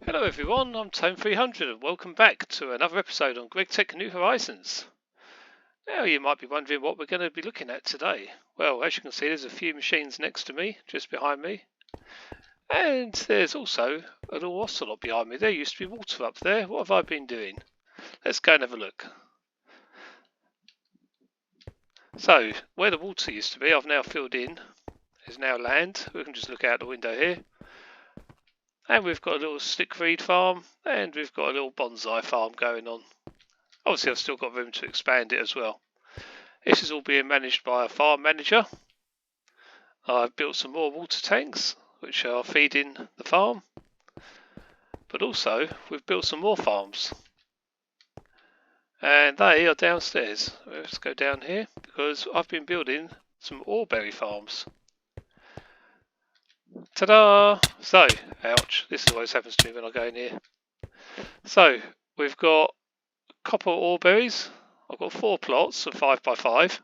Hello everyone, I'm Tome300 and welcome back to another episode on GregTech New Horizons. Now you might be wondering what we're going to be looking at today. Well, as you can see, there's a few machines next to me, just behind me. And there's also a little ocelot behind me. There used to be water up there. What have I been doing? Let's go and have a look. So, where the water used to be, I've now filled in. There's now land. We can just look out the window here. And we've got a little stickweed farm, and we've got a little bonsai farm going on. Obviously I've still got room to expand it as well. This is all being managed by a farm manager. I've built some more water tanks which are feeding the farm. But also we've built some more farms. And they are downstairs. Let's go down here because I've been building some oreberry farms. Ta-da! So, ouch, this always happens to me when I go in here. So, we've got copper oreberries. I've got 4 plots of 5x5.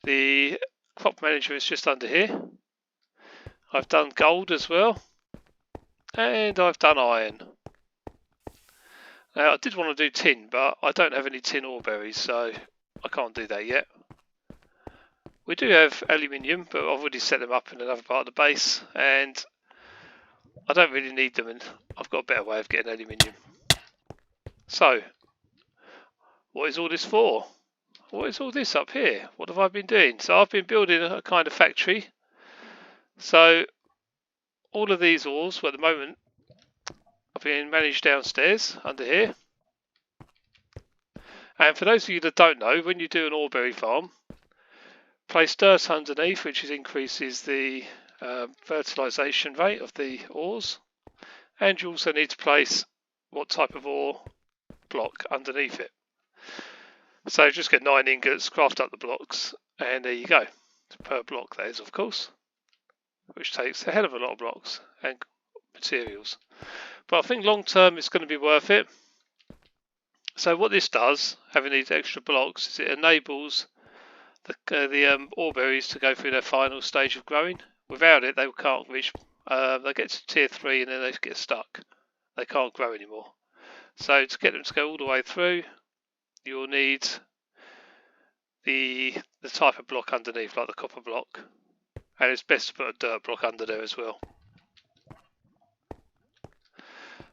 The crop manager is just under here. I've done gold as well. And I've done iron. Now I did want to do tin, but I don't have any tin oreberries, so I can't do that yet. We do have aluminium, but I've already set them up in another part of the base, and I don't really need them, and I've got a better way of getting aluminium. So, what is all this for? What is all this up here? What have I been doing? So I've been building a kind of factory. So all of these ores, well, at the moment, are being managed downstairs under here. And for those of you that don't know, when you do an oreberry farm, place dirt underneath, which increases the fertilisation rate of the ores. And you also need to place what type of ore block underneath it. So just get 9 ingots, craft up the blocks, and there you go. Per block that is, of course, which takes a hell of a lot of blocks and materials. But I think long term it's going to be worth it. So what this does, having these extra blocks, is it enables the oreberries to go through their final stage of growing. Without it, they can't reach. They get to tier 3 and then they get stuck. They can't grow anymore. So to get them to go all the way through, you'll need the type of block underneath, like the copper block, and it's best to put a dirt block under there as well.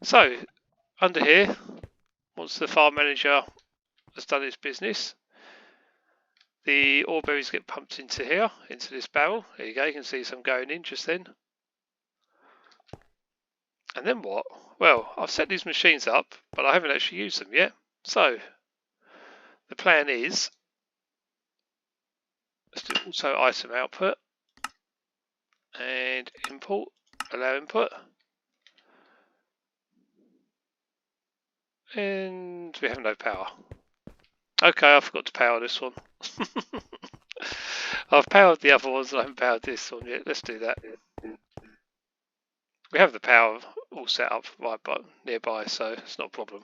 So under here, once the farm manager has done his business, the oreberries get pumped into here, into this barrel. There you go, you can see some going in just then. And then what? Well, I've set these machines up, but I haven't actually used them yet. So the plan is, let's do auto item output and import, allow input. And we have no power. Okay, I forgot to power this one. I've powered the other ones and I haven't powered this one yet. Let's do that. We have the power all set up right nearby, so it's not a problem.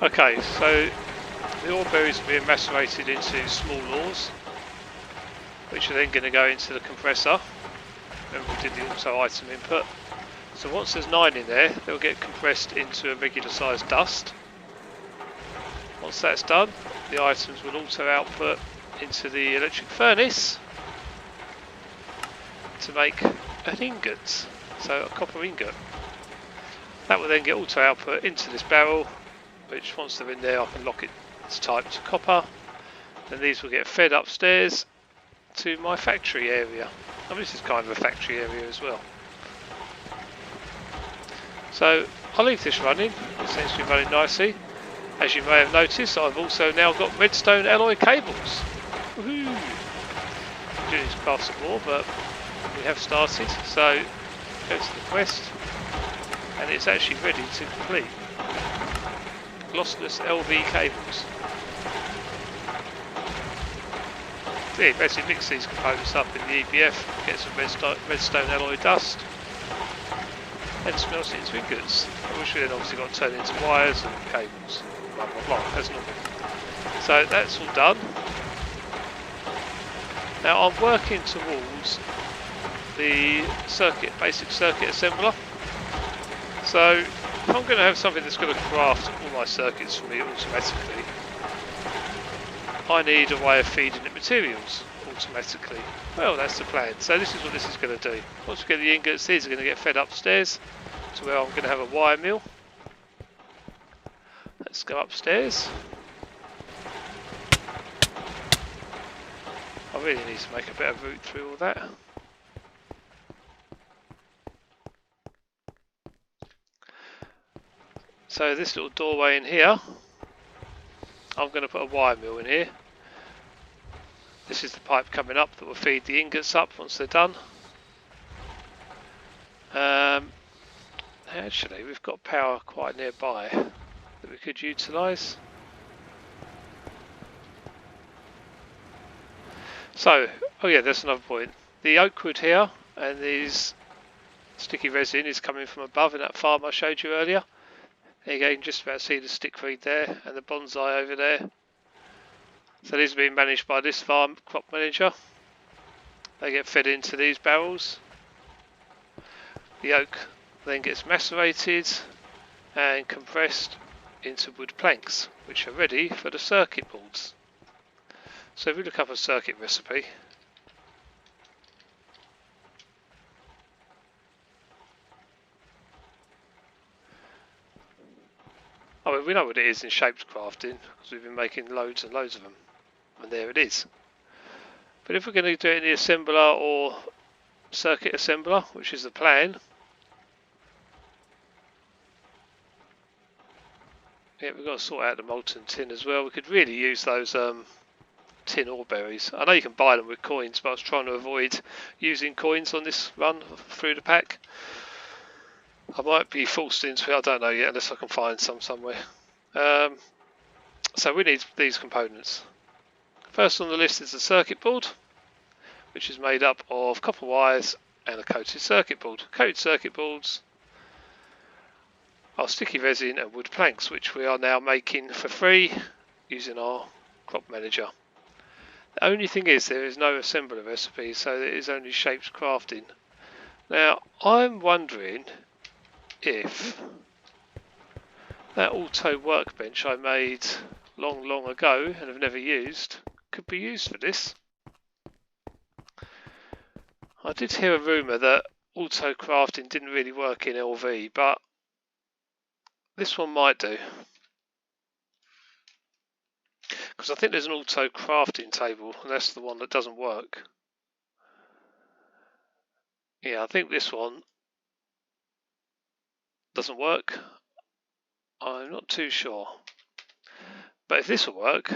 Okay, so the oreberries are being macerated into small ores, which are then going to go into the compressor. Remember we did the auto item input. So once there's 9 in there, they'll get compressed into a regular sized dust. Once that's done, the items will auto output into the electric furnace to make an ingot, so a copper ingot. That will then get auto output into this barrel, which once they're in there I can lock its type to copper. Then these will get fed upstairs to my factory area. And this is kind of a factory area as well. So I'll leave this running, it seems to be running nicely. As you may have noticed, I've also now got redstone alloy cables. Woohoo! I'm doing this past the war, but we have started, so go to the quest and it's actually ready to complete. Lossless LV cables. yeah, basically mix these components up in the EPF, get some redstone alloy dust, and smelt it into ingots, which we then obviously got to turn into wires and cables, blah blah blah, as normal. So that's all done. Now I'm working towards the basic circuit assembler. So if I'm going to have something that's going to craft all my circuits for me automatically, I need a way of feeding it materials automatically. Well, that's the plan. So this is what this is going to do. Once we get the ingots, these are going to get fed upstairs to where I'm going to have a wire mill. Let's go upstairs. I really need to make a better route through all that. So this little doorway in here, I'm going to put a wire mill in here. This is the pipe coming up that will feed the ingots up once they're done. Actually, we've got power quite nearby that we could utilise. So, oh yeah, that's another point. The oak wood here and these sticky resin is coming from above in that farm I showed you earlier. There you go, you can just about see the stickweed there and the bonsai over there. So these are being managed by this farm crop manager. They get fed into these barrels. The oak then gets macerated and compressed into wood planks, which are ready for the circuit boards. So if we look up a circuit recipe, I mean, we know what it is in shaped crafting because we've been making loads and loads of them, and there it is. But if we're going to do it in the assembler or circuit assembler, which is the plan, yeah, we've got to sort out the molten tin as well. We could really use those tin ore berries. I know you can buy them with coins, but I was trying to avoid using coins on this run through the pack. I might be forced into it, I don't know yet, unless I can find some somewhere. So we need these components. First on the list is the circuit board, which is made up of copper wires and a coated circuit board. Coated circuit boards are sticky resin and wood planks, which we are now making for free using our crop manager. The only thing is there is no assembler recipe, so there is only shaped crafting. Now I'm wondering if that auto workbench I made long ago and have never used could be used for this. I did hear a rumour that auto crafting didn't really work in LV, but this one might do. Because I think there's an auto crafting table and that's the one that doesn't work. Yeah, I think this one doesn't work. I'm not too sure. But if this will work,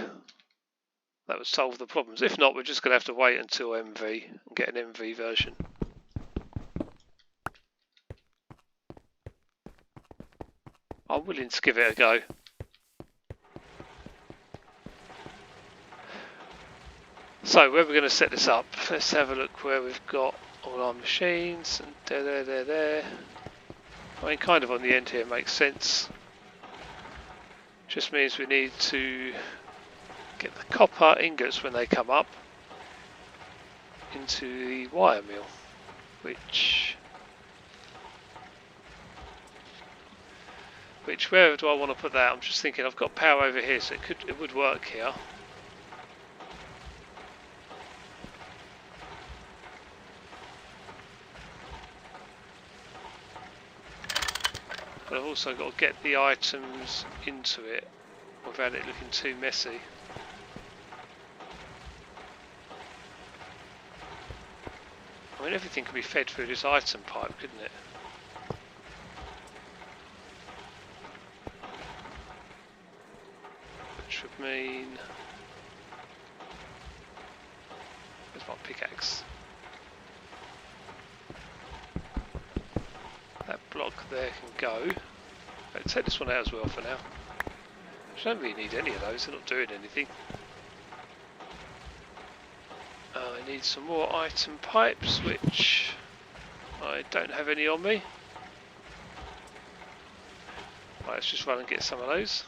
that would solve the problems. If not, we're just going to have to wait until MV and get an MV version. I'm willing to give it a go. So where we're going to set this up, let's have a look where we've got all our machines, and there. I mean, kind of on the end here makes sense. Just means we need to get the copper ingots when they come up into the wire mill, which where do I want to put that? I'm just thinking I've got power over here, so it would work here. But I've also got to get the items into it without it looking too messy. I mean, everything could be fed through this item pipe, couldn't it? Which would mean... Where's my pickaxe? That block there can go. I'll take this one out as well for now. I don't really need any of those, they're not doing anything. I need some more item pipes, which I don't have any on me. Right, let's just run and get some of those.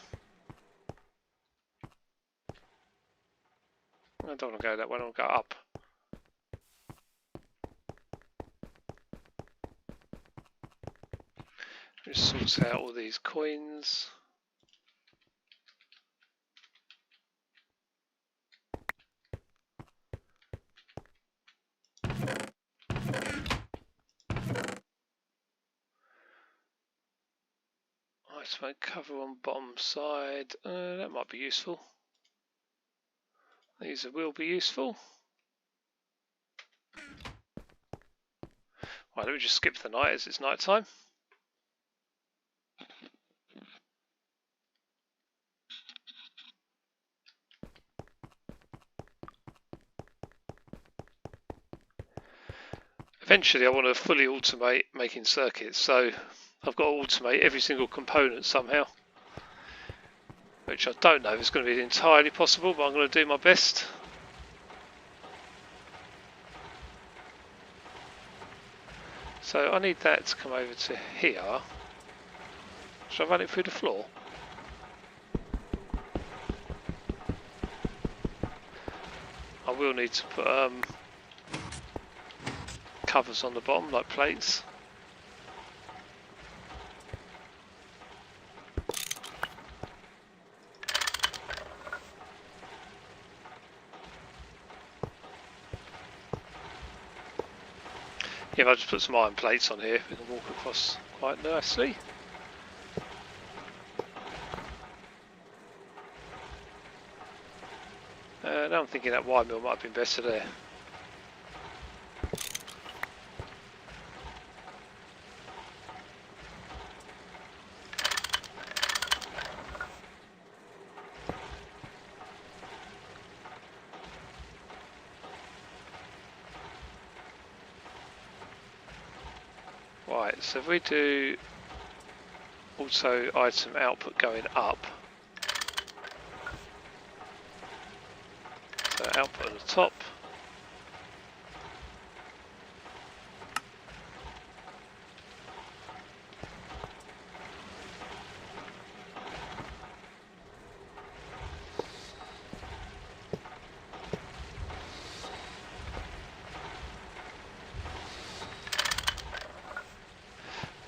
I don't want to go that way, I want to go up. Just sort out all these coins. Ice cover on bottom side, that might be useful. These will be useful. Right, let me just skip the night as it's night time. Eventually I want to fully automate making circuits, so I've got to automate every single component somehow. Which I don't know if it's going to be entirely possible, but I'm going to do my best. So I need that to come over to here. Should I run it through the floor? I will need to put covers on the bottom, like plates. Yeah, if I just put some iron plates on here, we can walk across quite nicely. Now I'm thinking that wire mill might have been better there. Right, so if we do auto item output going up, so output at the top,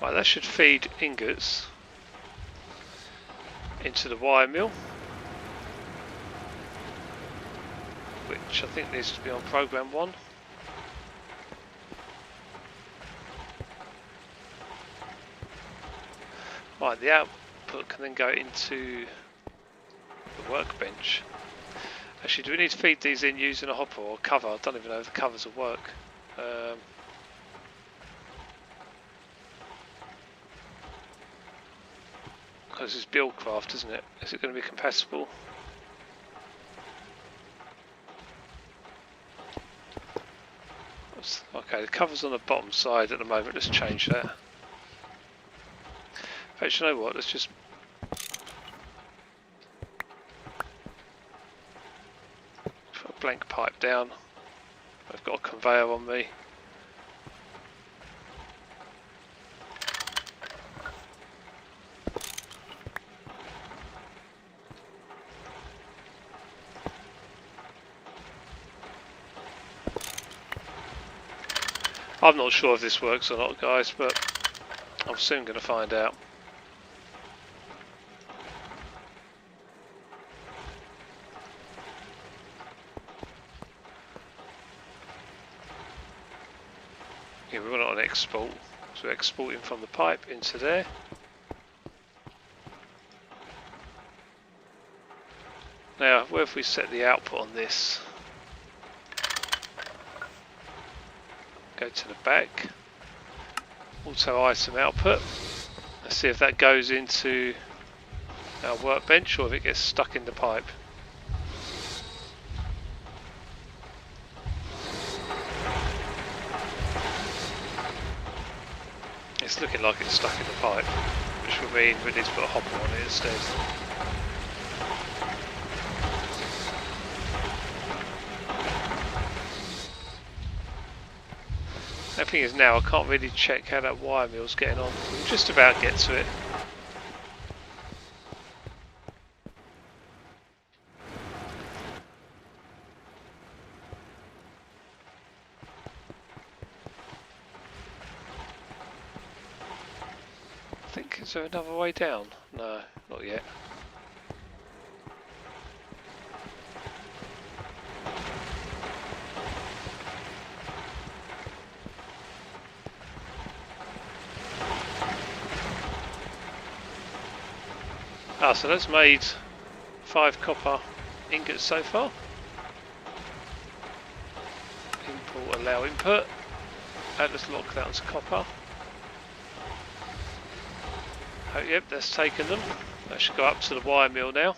right, that should feed ingots into the wire mill, which I think needs to be on program 1. Right, the output can then go into the workbench. Actually, do we need to feed these in using a hopper or a cover? I don't even know if the covers will work. Because it's Buildcraft, isn't it? Is it going to be compatible? Okay, the cover's on the bottom side at the moment. Let's change that. Actually, you know what? Let's just put a blank pipe down. I've got a conveyor on me. I'm not sure if this works or not, guys, but I'm soon going to find out. Yeah, we want it on export, so we're exporting from the pipe into there. Now, where if we set the output on this? Go to the back, auto item output. Let's see if that goes into our workbench or if it gets stuck in the pipe. It's looking like it's stuck in the pipe, which will mean we need to put a hopper on it instead. thing is now I can't really check how that wire mill's getting on. We'll just about get to it. I think, is there another way down? No, not yet. Ah, so that's made 5 copper ingots so far. Import, allow input. Let's lock that onto copper. Oh, yep, that's taken them. That should go up to the wire mill now.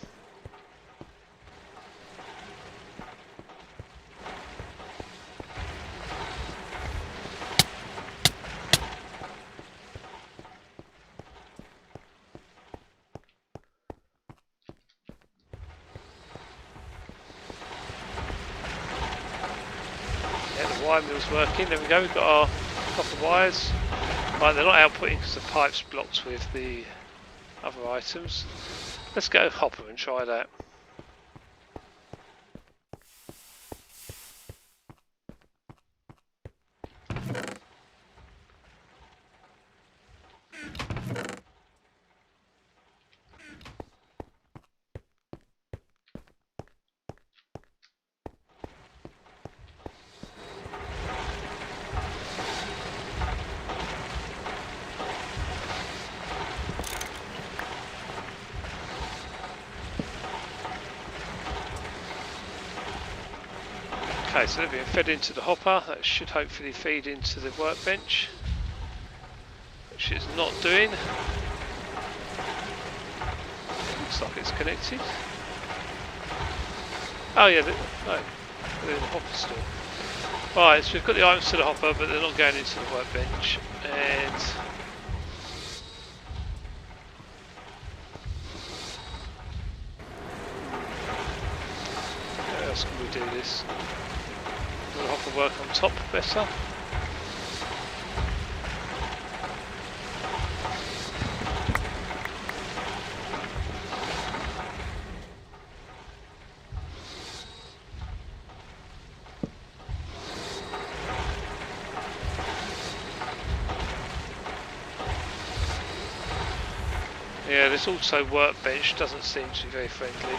Wire mill's working. There we go, we've got our copper wires. Right, they're not outputting because the pipe's blocked with the other items. Let's go hopper and try that. Okay, so they're being fed into the hopper. That should hopefully feed into the workbench, which it's not doing. Looks like it's connected. Oh yeah, they're in the hopper still. Right, so we've got the items to the hopper, but they're not going into the workbench. And how else can we do this? Will the hopper work on top better? Yeah, this also workbench doesn't seem to be very friendly.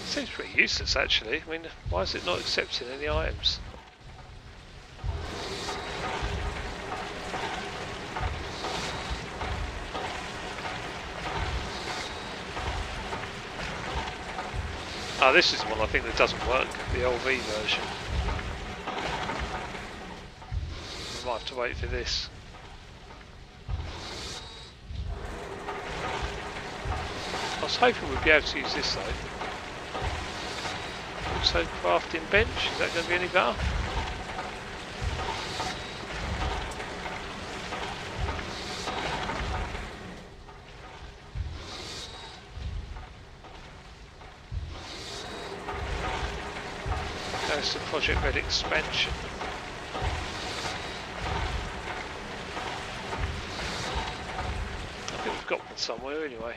Seems pretty useless actually. I mean, why is it not accepting any items? Ah, this is the one I think that doesn't work, the LV version. I might have to wait for this. I was hoping we'd be able to use this though. Also crafting bench, is that going to be any better? Goes to Project Red expansion. I think we've got one somewhere anyway.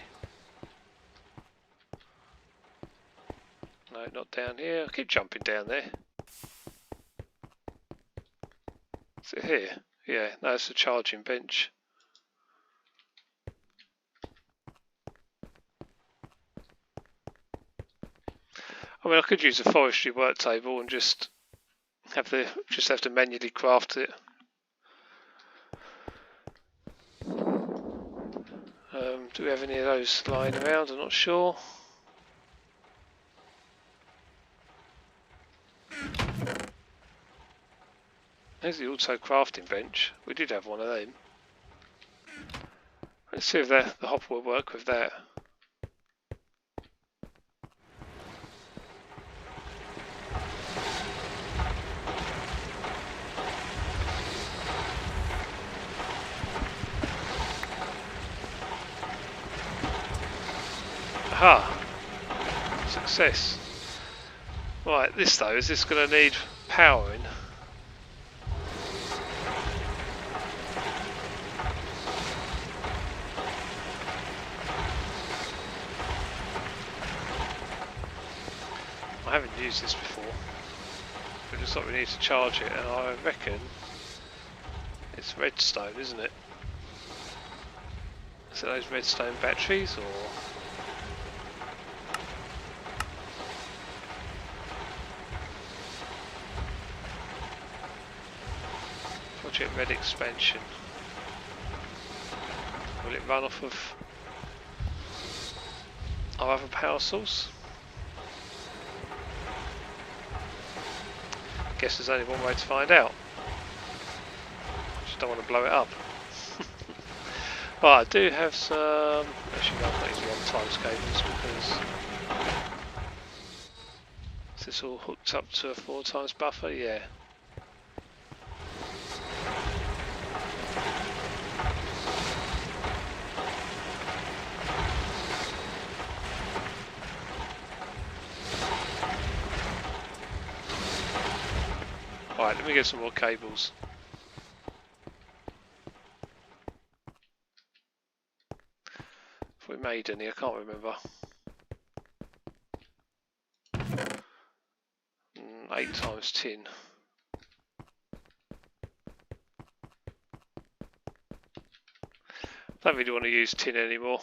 No, not down here. I keep jumping down there. Is it here? Yeah, no, it's a charging bench. I mean, I could use a forestry work table and just have to manually craft it. Do we have any of those lying around? I'm not sure. There's the auto crafting bench. We did have one of them. Let's see if the hopper will work with that. Aha! Success. Right, this though, is this going to need powering? I haven't used this before. It looks like we need to charge it, and I reckon it's redstone, isn't it? Is it those redstone batteries, or...? Project Red expansion. Will it run off of our other power source? Guess there's only one way to find out. Just don't want to blow it up. Right, I do have some... Actually, no, I'm not using 1x cables because... Is this all hooked up to a 4x buffer? Yeah. Right, let me get some more cables. If we made any, I can't remember. 8 times tin. Don't really want to use tin anymore.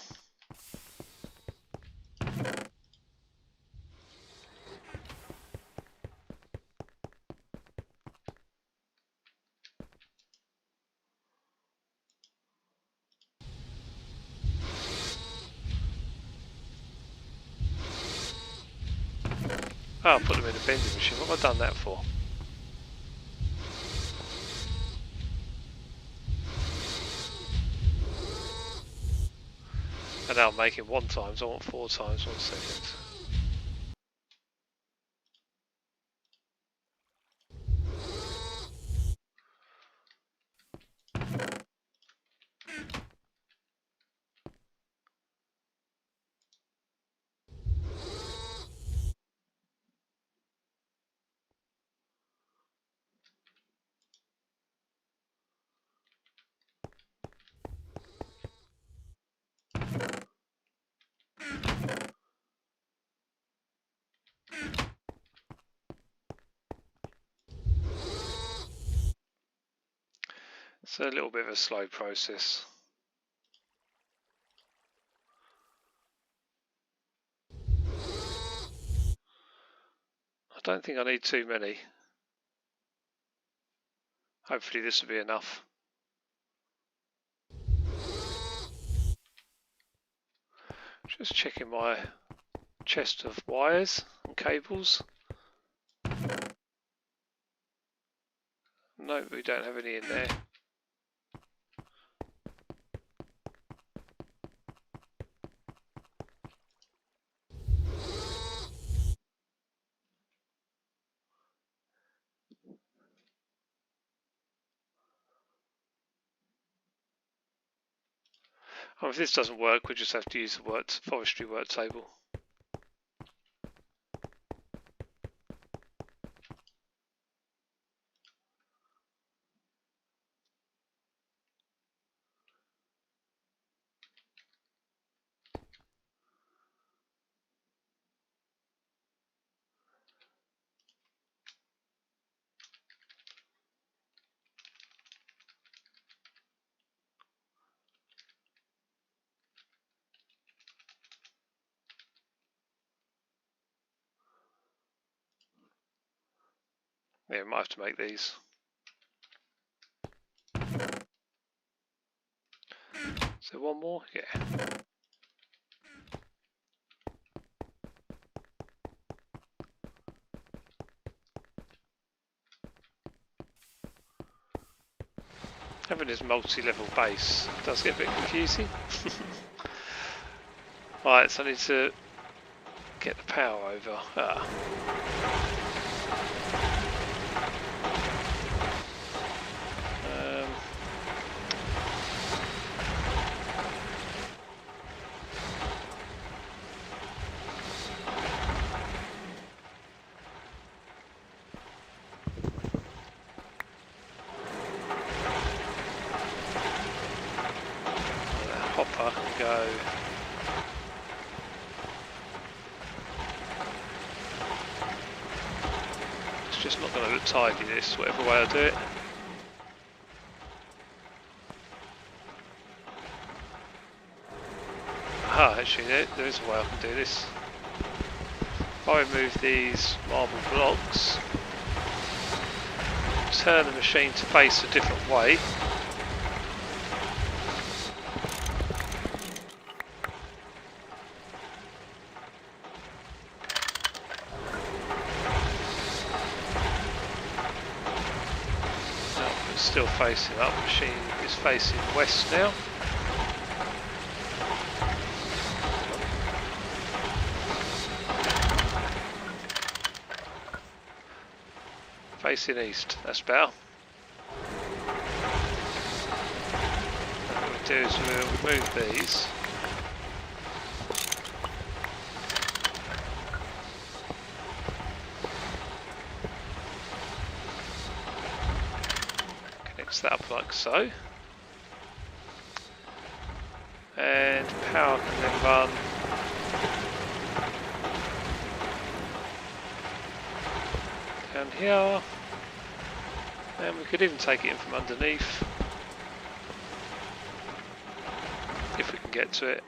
Oh, I'll put them in a bending machine. What have I done that for? And now I'm making 1 times, I want 4 times, 1 second. It's a little bit of a slow process. I don't think I need too many. Hopefully this will be enough. Just checking my chest of wires and cables. No, we don't have any in there. Oh, if this doesn't work, we'll just have to use the forestry work table. Yeah, we might have to make these. Is there one more? Yeah. Having this multi-level base does get a bit confusing. Right, so I need to get the power over. copper can go it's just not going to look tidy this, whatever way I do it. Ah, actually there is a way I can do this. If I remove these marble blocks, turn the machine to face a different way, it's still facing up, the machine is facing west now. Facing east, that's better. What we'll do is we'll remove these. Connects that up like so. And power can then run down here. And we could even take it in from underneath, if we can get to it.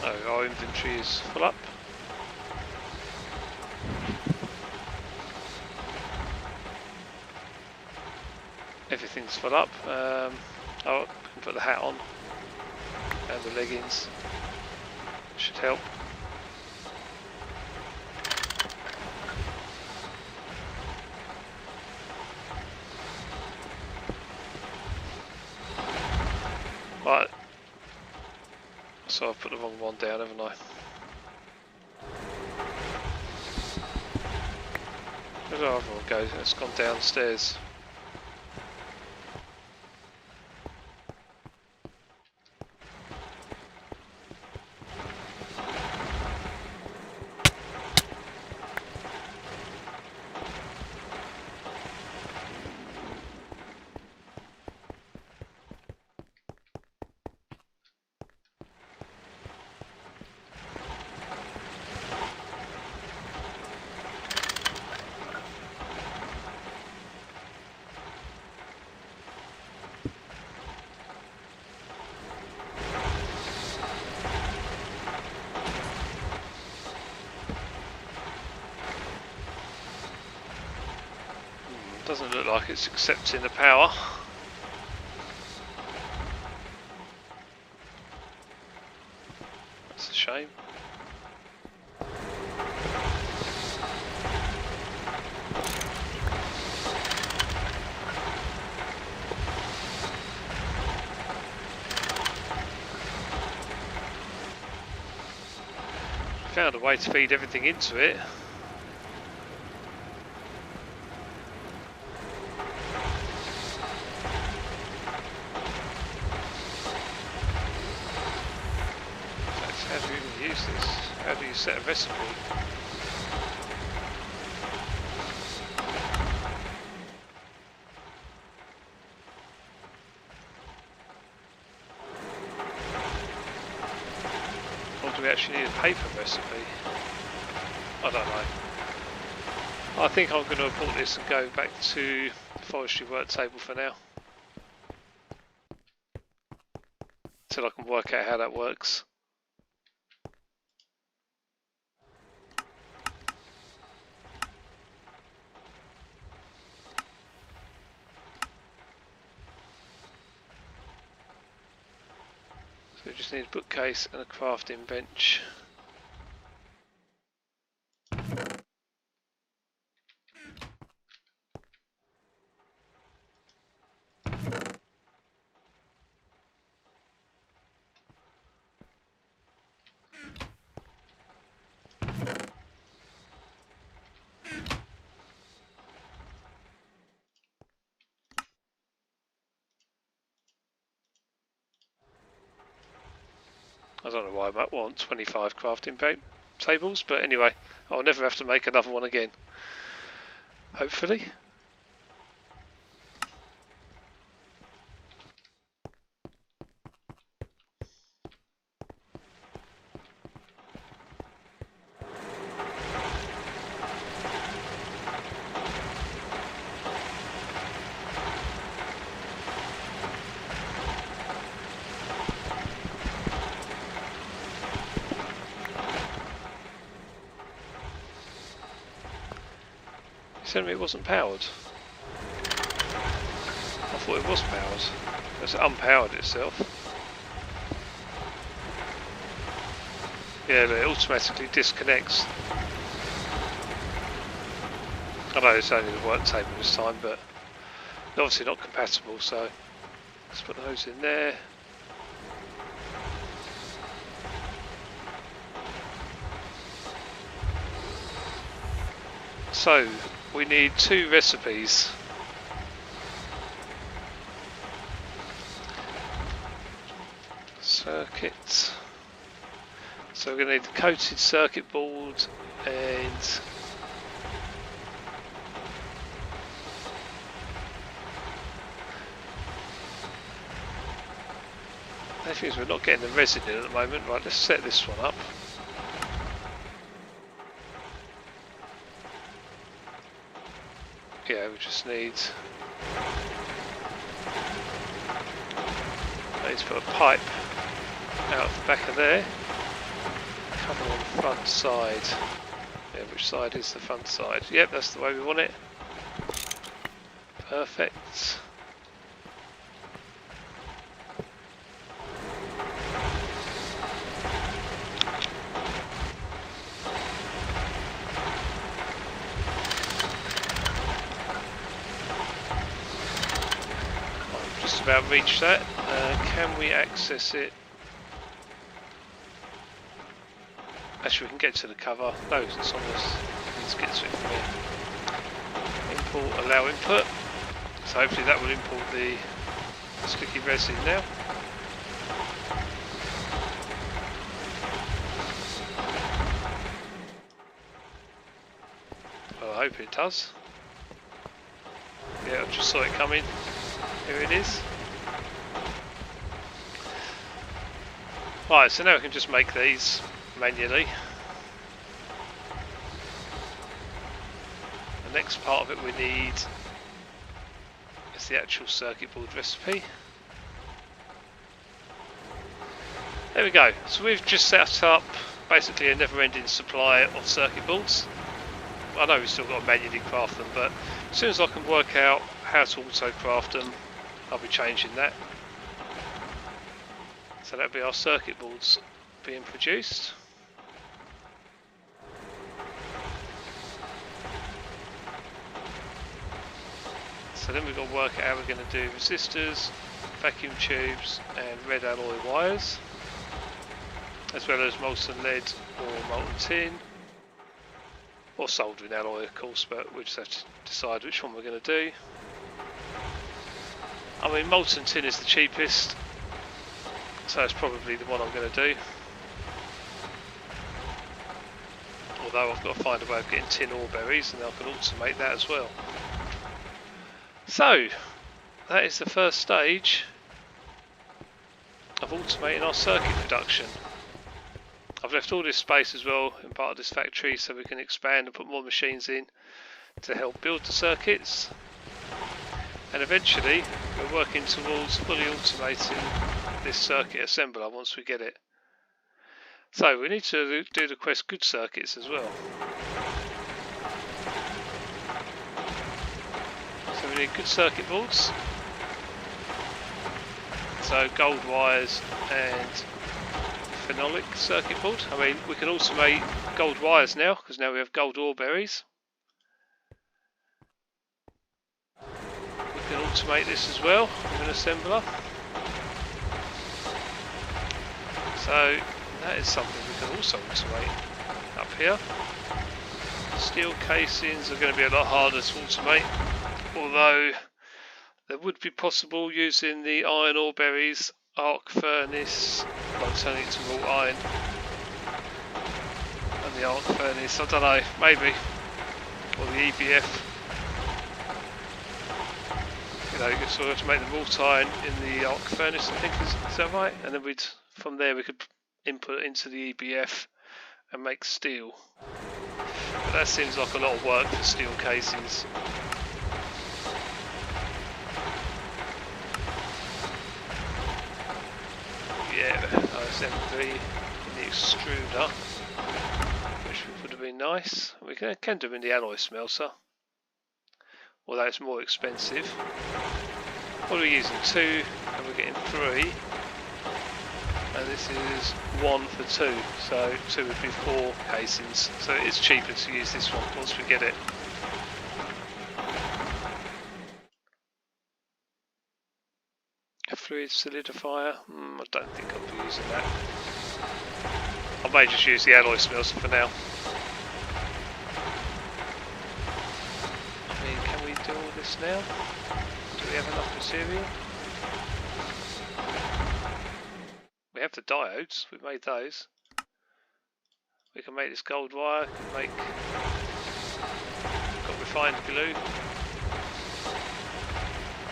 Oh, our inventory is full up. Everything's full up. Oh, I can put the hat on and the leggings. Should help. Right. So I've put the wrong one down, haven't I? Where did our other one go? It's gone downstairs. Doesn't look like it's accepting the power. That's a shame. Found a way to feed everything into it. How do you even use this? How do you set a recipe? Or do we actually need a paper recipe? I don't know. I think I'm going to abort this and go back to the forestry work table for now. Until I can work out how that works. So we just need a bookcase and a crafting bench. I don't know why I might want 25 crafting bench. tables, but anyway, I'll never have to make another one again, hopefully. Telling me it wasn't powered. I thought it was powered. It's unpowered itself. Yeah, it automatically disconnects. I know it's only the work table this time, but obviously not compatible, so let's put those in there. So we need 2 recipes. Circuit. So we're going to need the coated circuit board and the thing is we're not getting the resin in at the moment. Right, let's set this one up. Yeah, we just need to put a pipe out of the back of there, cover on the front side. Yeah, which side is the front side? Yep, that's the way we want it. Perfect. I've just about reached that. Can we access it? Actually, we can get to the cover. No, it's on this. Let's get to it from here. Import, allow input. So hopefully that will import the sticky resin now. Well, I hope it does. Yeah, I just saw it coming. Here it is. Right, so now we can just make these manually. The next part of it we need is the actual circuit board recipe. There we go. So we've just set up basically a never-ending supply of circuit boards. I know we've still got to manually craft them, but as soon as I can work out how to auto craft them, I'll be changing that. So that'll be our circuit boards being produced. So then we've got to work out how we're going to do resistors, vacuum tubes and red alloy wires, as well as molten lead or molten tin, or soldering alloy of course, but we just have to decide which one we're going to do. I mean, molten tin is the cheapest, so it's probably the one I'm going to do. Although I've got to find a way of getting tin ore berries, and I can automate that as well. So, that is the first stage of automating our circuit production. I've left all this space as well in part of this factory so we can expand and put more machines in to help build the circuits. And eventually we're working towards fully automating this circuit assembler once we get it. So we need to do the quest good circuits as well. So we need good circuit boards. So gold wires and phenolic circuit board. I mean, we can automate gold wires now because now we have gold ore berries. We can automate this as well with an assembler. So that is something we can also automate up here. Steel casings are going to be a lot harder to automate, although they would be possible using the iron ore berries arc furnace, like turning it to raw iron, and the arc furnace. I don't know, maybe. Or the EBF. You know, so we have to make the multi in the arc furnace, I think, is that right? And then from there we could input it into the EBF and make steel. But that seems like a lot of work for steel casings. Yeah, OSM3 in the extruder, which would have been nice. We can do them in the alloy smelter, although it's more expensive. What are we using? 2, and we're getting 3. And this is 1 for 2, so 2 would be 4 casings. So it is cheaper to use this one once we get it. A fluid solidifier? I don't think I'll be using that. I may just use the alloy smelter for now. I mean, can we do all this now? Do we have enough material? We have the diodes, we've made those. We can make this gold wire, got refined glue.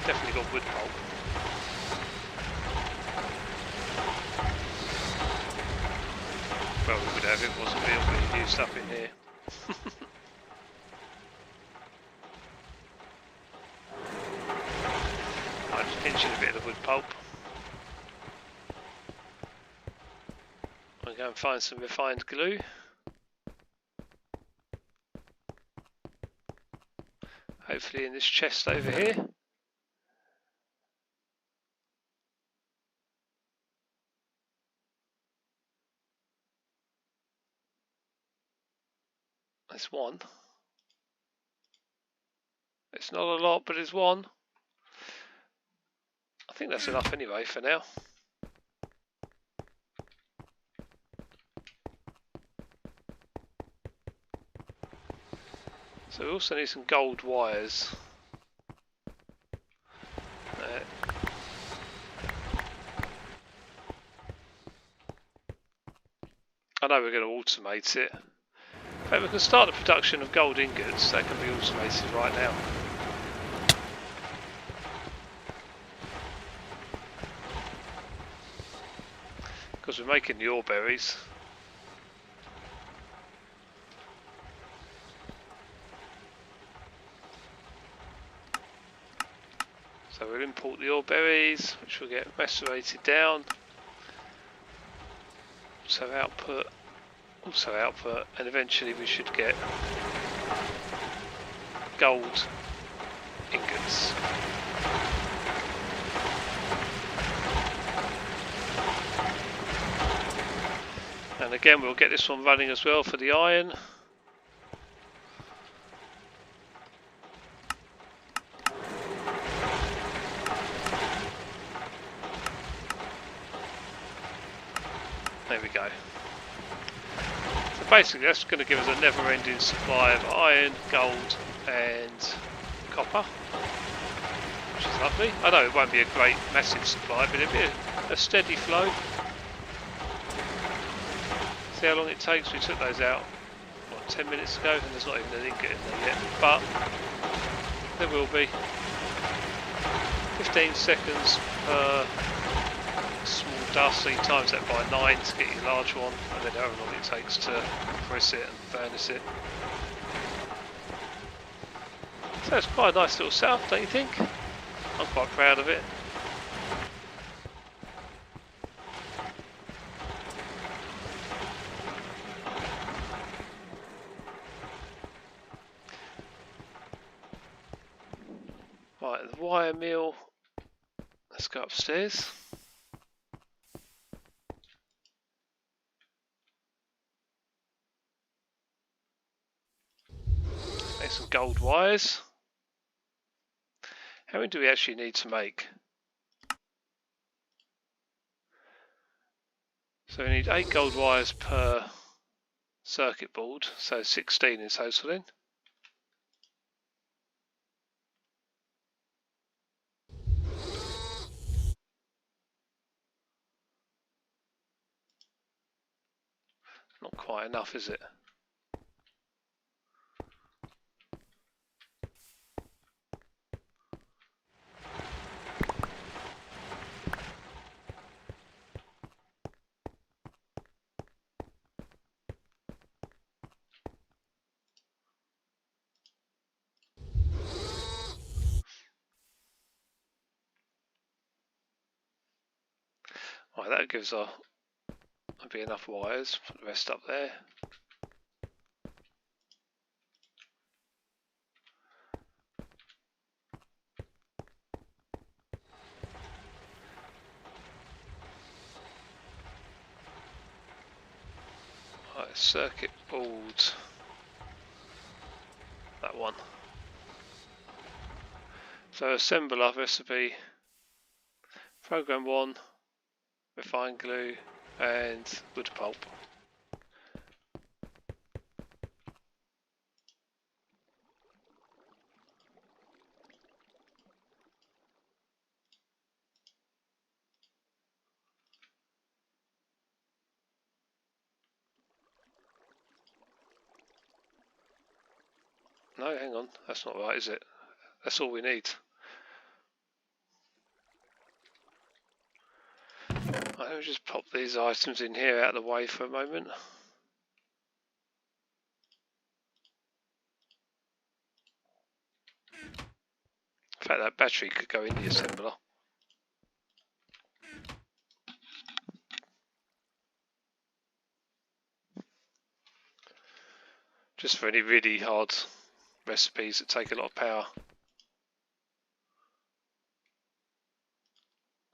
Definitely got wood pulp. Well, we would have it, wasn't it? It'll be used up in here. I'm just pinching a bit of the wood pulp. I'll go and find some refined glue. Hopefully in this chest over here. There's one. It's not a lot, but it's one. I think that's enough anyway for now. So we also need some gold wires. I know we're going to automate it. In fact, we can start the production of gold ingots. That can be automated right now. Because we're making the ore berries. So we'll import the ore berries, which will get macerated down. Also output, and eventually we should get gold ingots. And again, we'll get this one running as well for the iron. There we go. So basically that's going to give us a never-ending supply of iron, gold and copper, which is lovely. I know it won't be a great massive supply, but it'll be a steady flow. See how long it takes? We took those out, what, 10 minutes ago, and there's not even an ingot in there yet, but there will be. 15 seconds per small dust, so you times that by 9 to get your large one, and then however long it takes to press it and furnace it. So it's quite a nice little setup, don't you think? I'm quite proud of it. Right, the wire mill. Let's go upstairs. Make some gold wires. How many do we actually need to make? So we need 8 gold wires per circuit board, so 16 in total then. Not quite enough, is it? Right, that gives there'll be enough wires. Put the rest up there. Right, circuit boards. That one. So assembler recipe. Program 1. Refined glue and wood pulp. No, hang on, that's not right, is it? That's all we need. I'll just pop these items in here out of the way for a moment. In fact, that battery could go in the assembler. Just for any really hard recipes that take a lot of power.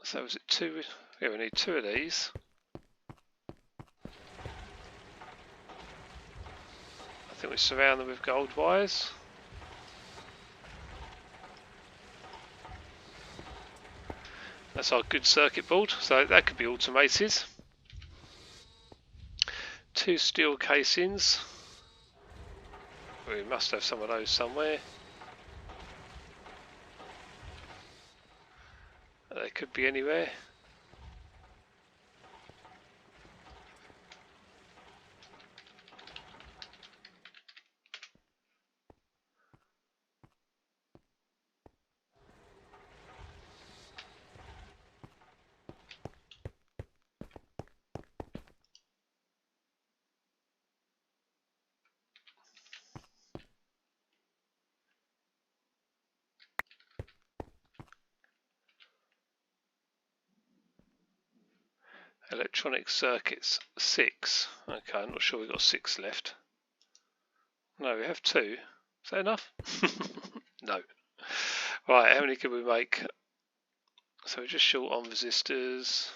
So was it 2? Yeah, we need 2 of these. I think we surround them with gold wires. That's our good circuit board, so that could be automated. 2 steel casings. We must have some of those somewhere. They could be anywhere. Electronic circuits 6. Okay, I'm not sure we've got 6 left. No, we have 2. Is that enough? No. Right, how many can we make? So we're just short on resistors.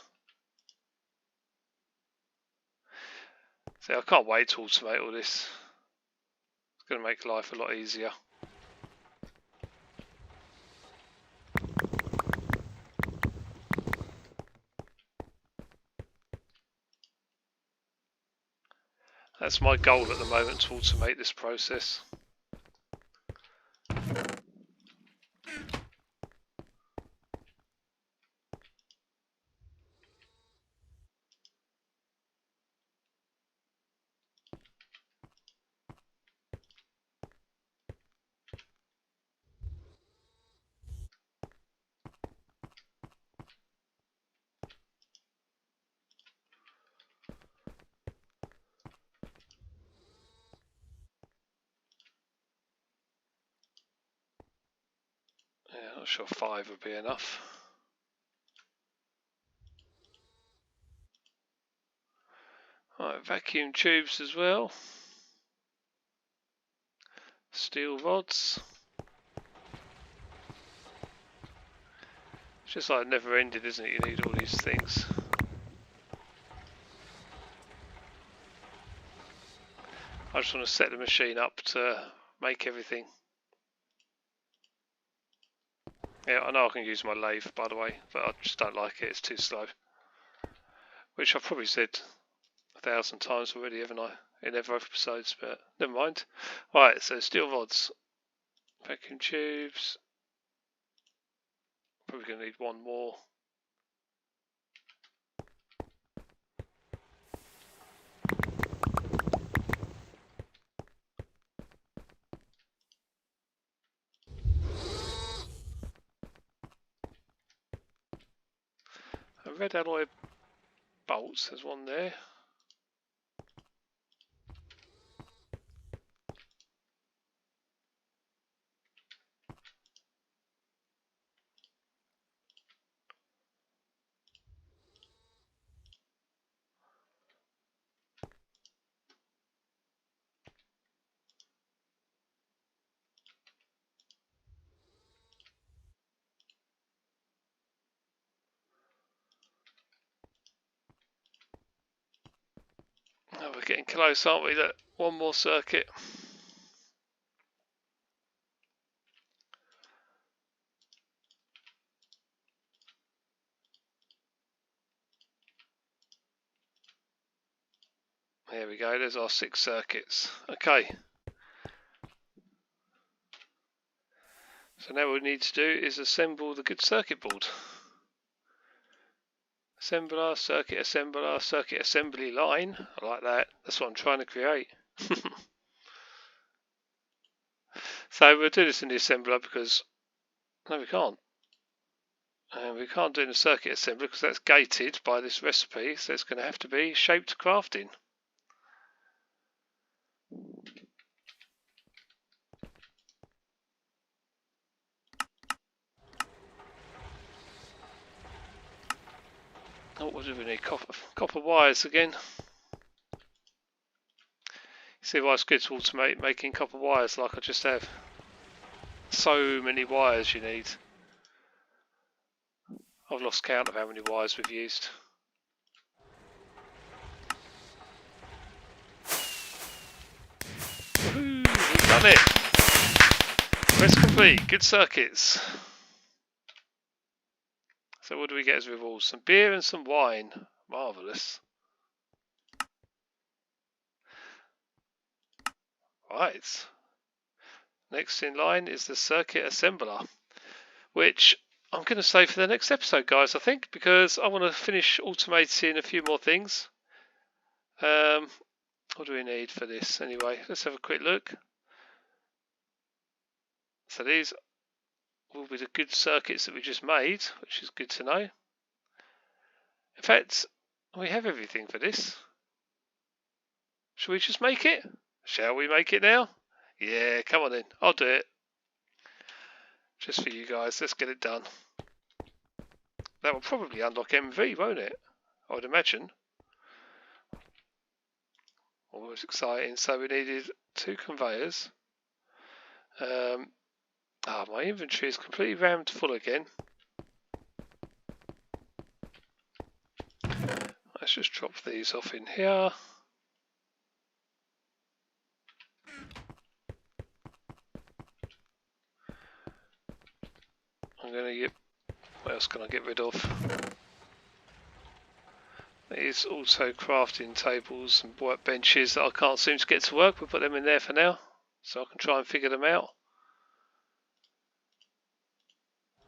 See, I can't wait to automate all this. It's going to make life a lot easier. That's my goal at the moment, to automate this process. Yeah, not sure 5 would be enough. Right, vacuum tubes as well. Steel rods. It's just like never ended, isn't it? You need all these things. I just want to set the machine up to make everything. Yeah, I know I can use my lathe, by the way, but I just don't like it. It's too slow. Which I've probably said 1,000 times already, haven't I? In other episodes, but never mind. Right, so steel rods, vacuum tubes. Probably going to need 1 more. A red alloy bolts, there's 1 there. Oh, we're getting close, aren't we? Look, one more circuit. There we go, there's our 6 circuits. Okay. So now what we need to do is assemble the good circuit board. Assembler, circuit assembly line. I like that. That's what I'm trying to create. So we'll do this in the assembler because no, we can't. And we can't do it in the circuit assembler because that's gated by this recipe. So it's going to have to be shaped crafting. Oh, what do we need? Copper wires again. See why it's good to automate making copper wires like I just have. So many wires you need. I've lost count of how many wires we've used. Woohoo! We've done it! Quest complete. Good circuits. So what do we get as rewards? Some beer and some wine. Marvellous. Right. Next in line is the circuit assembler, which I'm going to save for the next episode, guys, I think, because I want to finish automating a few more things. What do we need for this anyway? Let's have a quick look. So these will be the good circuits that we just made, which is good to know. In fact, we have everything for this. Shall we just make it? Shall we make it now? Yeah, come on in. I'll do it. Just for you guys. Let's get it done. That will probably unlock MV, won't it? I would imagine. Always exciting. So we needed 2 conveyors. My inventory is completely rammed full again. Let's just drop these off in here. I'm going to get... What else can I get rid of? These auto crafting tables and workbenches that I can't seem to get to work. We'll put them in there for now, so I can try and figure them out.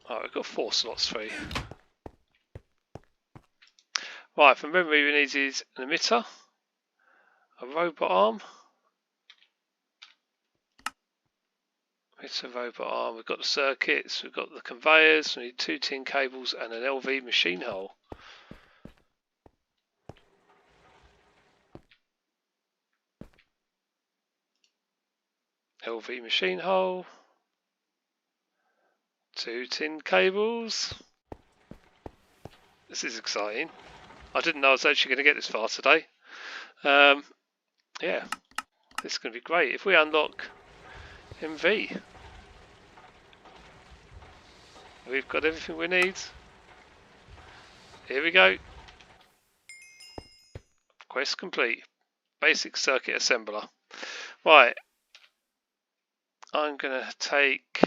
Alright, we've got 4 slots free. Right, from memory we needed an emitter, a robot arm. It's a robot arm, we've got the circuits, we've got the conveyors, we need 2 tin cables and an LV machine hull. LV machine hull, 2 tin cables. This is exciting. I didn't know I was actually going to get this far today. Yeah, this is going to be great. If we unlock MV, we've got everything we need. Here we go. Quest complete. Basic circuit assembler. Right. I'm going to take...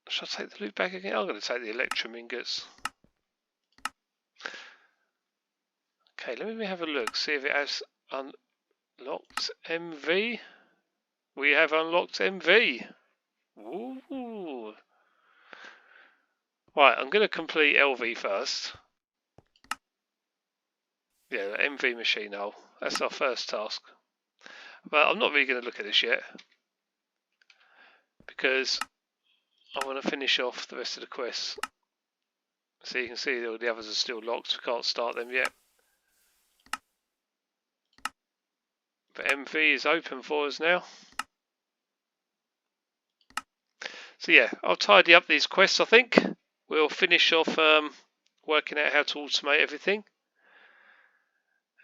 Should I take the loot bag again? I'm going to take the electrum ingots. Okay, let me have a look. See if it has unlocked MV. We have unlocked MV. Ooh. Right, I'm going to complete LV first. Yeah, the MV machine hull. That's our first task. But I'm not really going to look at this yet, because I want to finish off the rest of the quests. So you can see all the others are still locked. We can't start them yet. But MV is open for us now. So yeah, I'll tidy up these quests, I think. We'll finish off working out how to automate everything.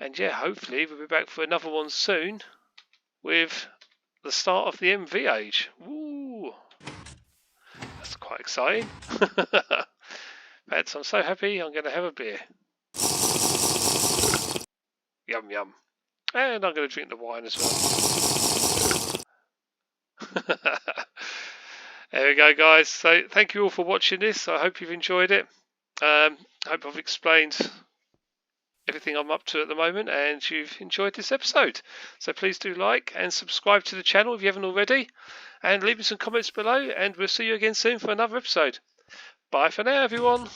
And yeah, hopefully we'll be back for another one soon with the start of the MV age. Woo! That's quite exciting. In fact, I'm so happy I'm going to have a beer. Yum yum. And I'm going to drink the wine as well. There we go, guys. So thank you all for watching this. I hope you've enjoyed it. I hope I've explained everything I'm up to at the moment and you've enjoyed this episode. So please do like and subscribe to the channel if you haven't already, and leave me some comments below, and we'll see you again soon for another episode. Bye for now, everyone.